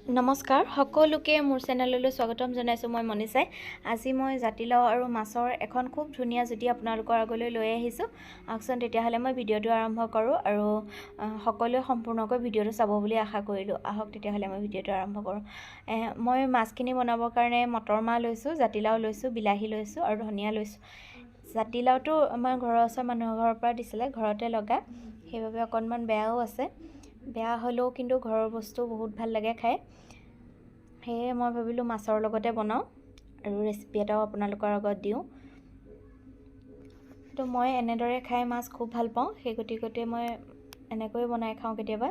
নমস্কাৰ সকলোকে মোৰ চেনেললৈ স্বাগতম জনাইছোঁ। মই মনিষাই আজি মই জাতিলাও আৰু মাছৰ এখন খুব ধুনীয়া জুতি আপোনালোকৰ আগলৈ লৈ আহিছোঁ। আহকচোন তেতিয়াহ'লে মই ভিডিঅ'টো আৰম্ভ কৰোঁ আৰু সকলোৱে সম্পূৰ্ণকৈ ভিডিঅ'টো চাব বুলি আশা কৰিলোঁ। আহক তেতিয়াহ'লে মই ভিডিঅ'টো আৰম্ভ কৰোঁ। মই মাছখিনি বনাবৰ কাৰণে মটৰ মাহ লৈছোঁ, জাতিলাও লৈছোঁ, বিলাহী লৈছোঁ আৰু ধনিয়া লৈছোঁ। জাতিলাওটো আমাৰ ঘৰৰ ওচৰৰ মানুহৰ ঘৰৰ পৰা দিছিলে, ঘৰতে লগা, সেইবাবে অকণমান বেয়াও আছে। বেয়া হ'লেও কিন্তু ঘৰৰ বস্তু বহুত ভাল লাগে খাই, সেয়ে মই ভাবিলোঁ মাছৰ লগতে বনাওঁ আৰু ৰেচিপি এটাও আপোনালোকৰ আগত দিওঁ। তো মই এনেদৰে খাই মাছ খুব ভাল পাওঁ, সেই গতিকে মই এনেকৈ বনাই খাওঁ কেতিয়াবা।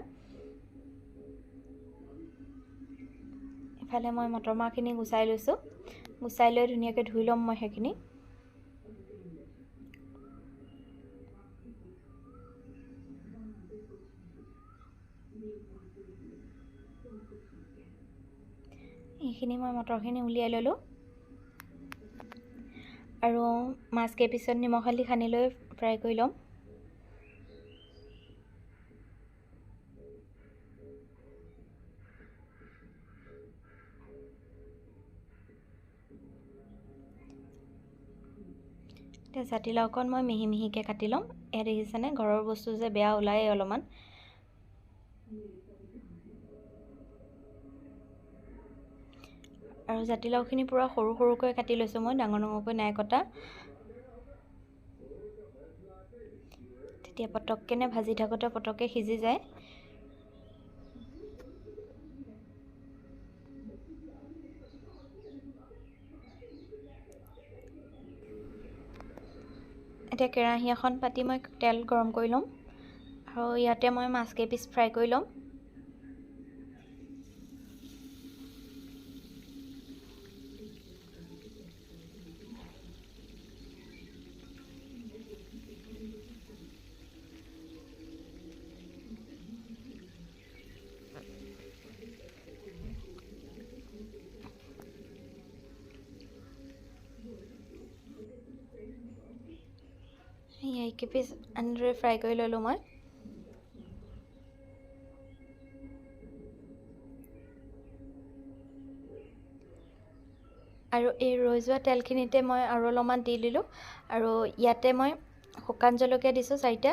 ইফালে মই মটৰ মাহখিনি গুচাই লৈছোঁ, গুচাই লৈ ধুনীয়াকৈ ধুই ল'ম মই সেইখিনি। এইখিনি মই মটৰখিনি উলিয়াই ল'লোঁ আৰু মাছকেইপিছত নিমখ হালধি সানি লৈ ফ্ৰাই কৰি ল'ম। এতিয়া জাতিলাওকণ মই মিহি মিহিকৈ কাটি ল'ম। এয়া দেখিছেনে, ঘৰৰ বস্তু যে বেয়া ওলায় অলপমান। আৰু জাতিলাওখিনি পূৰা সৰু সৰুকৈ কাটি লৈছোঁ মই, ডাঙৰ ডাঙৰকৈ নাই কটা। তেতিয়া পটককেনে ভাজি থাকোঁতে পটককৈ সিজি যায়। এতিয়া কেৰাহী এখন পাতি মই তেল গৰম কৰি ল'ম আৰু ইয়াতে মই মাছকেইপিচ ফ্ৰাই কৰি ল'ম। এইকেইপিচ এনেদৰে ফ্ৰাই কৰি ল'লোঁ মই। আৰু এই ৰৈ যোৱা তেলখিনিতে মই আৰু অলপমান দি দিলোঁ আৰু ইয়াতে মই শুকান জলকীয়া দিছোঁ 4টা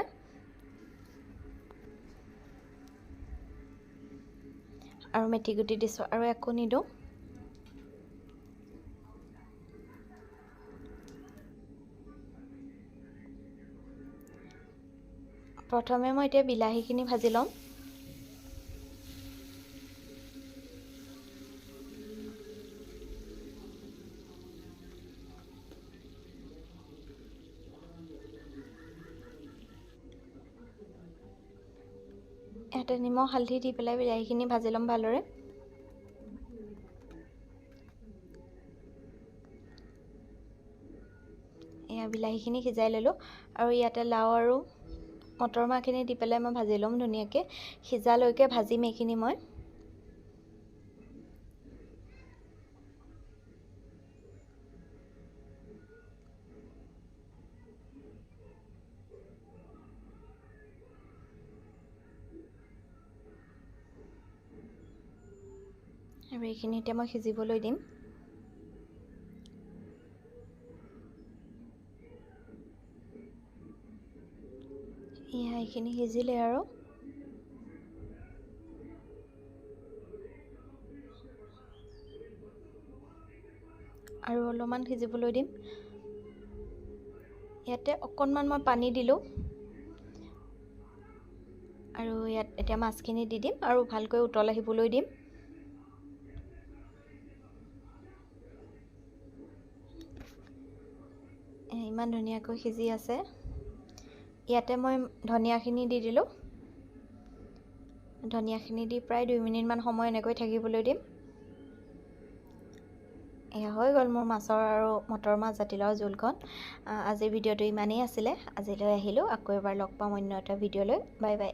আৰু মেথি গুটি দিছোঁ আৰু একো নিদিওঁ। প্ৰথমে মই এতিয়া বিলাহীখিনি ভাজি ল'ম। ইয়াতে নিমখ হালধি দি পেলাই বিলাহীখিনি ভাজি ল'ম ভালদৰে। এয়া বিলাহীখিনি সিজাই ল'লোঁ আৰু ইয়াতে লাও আৰু মটৰ মাহখিনি দি পেলাই মই ভাজি ল'ম ধুনীয়াকৈ। সিজালৈকে ভাজিম এইখিনি মই। আৰু এইখিনি এতিয়া মই সিজিবলৈ দিম। এয়া এইখিনি সিজিলে আৰু অলপমান সিজিবলৈ দিম। ইয়াতে অকণমান মই পানী দিলোঁ আৰু ইয়াত এতিয়া মাছখিনি দি দিম আৰু ভালকৈ উতল আহিবলৈ দিম। ইমান ধুনীয়াকৈ সিজি আছে। ইয়াতে মই ধনিয়াখিনি দি দিলোঁ। ধনিয়াখিনি দি প্ৰায় 2 মিনিটমান সময় এনেকৈ থাকিবলৈ দিম। এয়া হৈ গ'ল মোৰ মাছৰ আৰু মটৰ মাহ জাতিলাও জোলখন। আজিৰ ভিডিঅ'টো ইমানেই আছিলে। আজিলৈ আহিলোঁ, আকৌ এবাৰ লগ পাম অন্য এটা ভিডিঅ'লৈ। Bye bye.